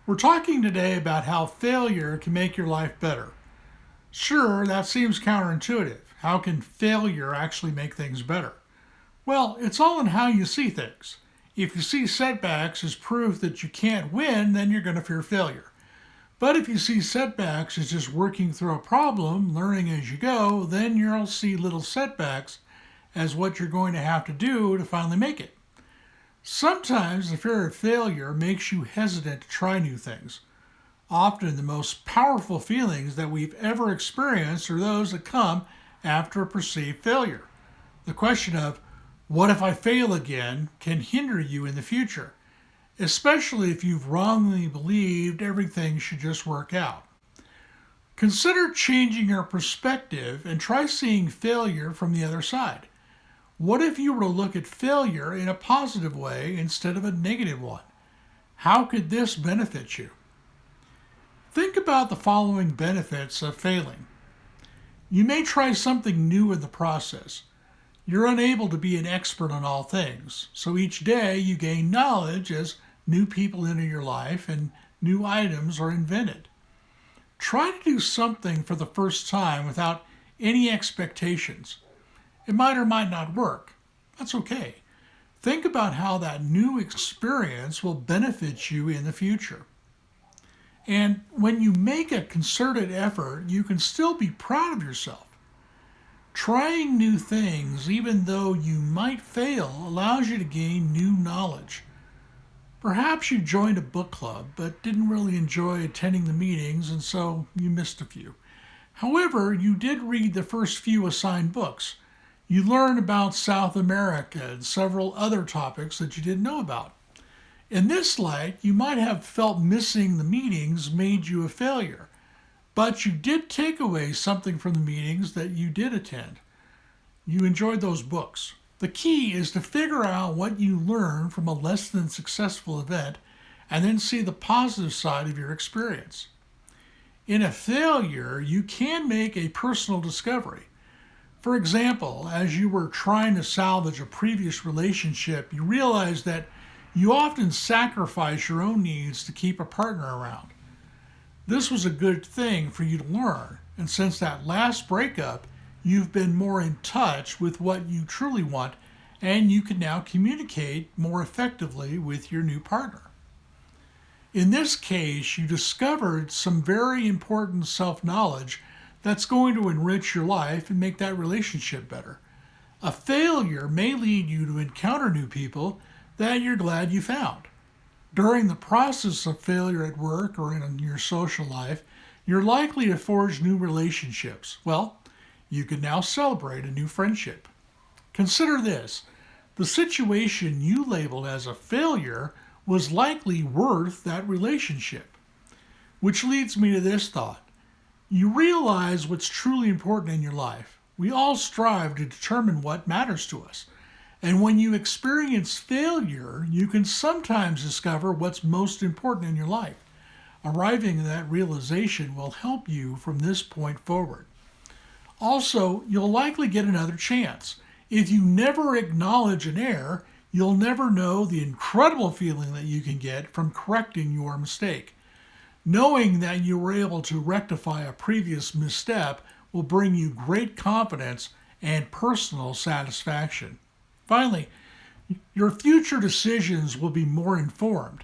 We're talking today about how failure can make your life better. Sure, that seems counterintuitive. How can failure actually make things better? Well, it's all in how you see things. If you see setbacks as proof that you can't win, then you're going to fear failure. But if you see setbacks as just working through a problem, learning as you go, then you'll see little setbacks as what you're going to have to do to finally make it. Sometimes the fear of failure makes you hesitant to try new things. Often the most powerful feelings that we've ever experienced are those that come after a perceived failure. The question of, what if I fail again, can hinder you in the future, especially if you've wrongly believed everything should just work out. Consider changing your perspective and try seeing failure from the other side. What if you were to look at failure in a positive way instead of a negative one? How could this benefit you? Think about the following benefits of failing. You may try something new in the process. You're unable to be an expert on all things, so each day you gain knowledge as new people enter your life and new items are invented. Try to do something for the first time without any expectations. It might or might not work. That's okay. Think about how that new experience will benefit you in the future. And when you make a concerted effort, you can still be proud of yourself. Trying new things, even though you might fail, allows you to gain new knowledge. Perhaps you joined a book club but didn't really enjoy attending the meetings, and so you missed a few. However, you did read the first few assigned books. You learned about South America and several other topics that you didn't know about. In this light, you might have felt missing the meetings made you a failure, but you did take away something from the meetings that you did attend. You enjoyed those books. The key is to figure out what you learned from a less than successful event and then see the positive side of your experience. In a failure, you can make a personal discovery. For example, as you were trying to salvage a previous relationship, you realized that you often sacrifice your own needs to keep a partner around. This was a good thing for you to learn, and since that last breakup, you've been more in touch with what you truly want, and you can now communicate more effectively with your new partner. In this case, you discovered some very important self-knowledge that's going to enrich your life and make that relationship better. A failure may lead you to encounter new people that you're glad you found. During the process of failure at work or in your social life, you're likely to forge new relationships. Well, you can now celebrate a new friendship. Consider this. The situation you labeled as a failure was likely worth that relationship. Which leads me to this thought. You realize what's truly important in your life. We all strive to determine what matters to us. And when you experience failure, you can sometimes discover what's most important in your life. Arriving at that realization will help you from this point forward. Also, you'll likely get another chance. If you never acknowledge an error, you'll never know the incredible feeling that you can get from correcting your mistake. Knowing that you were able to rectify a previous misstep will bring you great confidence and personal satisfaction. Finally, your future decisions will be more informed.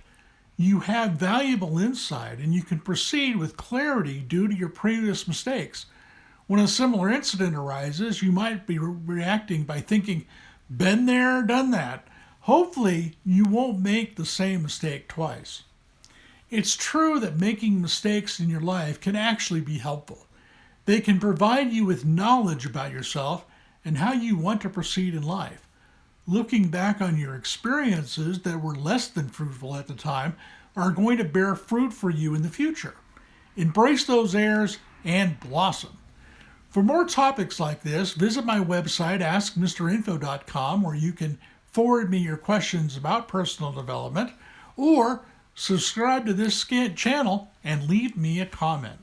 You have valuable insight and you can proceed with clarity due to your previous mistakes. When a similar incident arises, you might be reacting by thinking, been there, done that. Hopefully, you won't make the same mistake twice. It's true that making mistakes in your life can actually be helpful. They can provide you with knowledge about yourself and how you want to proceed in life. Looking back on your experiences that were less than fruitful at the time are going to bear fruit for you in the future. Embrace those errors and blossom. For more topics like this, visit my website, askmrinfo.com, where you can forward me your questions about personal development, or subscribe to this channel and leave me a comment.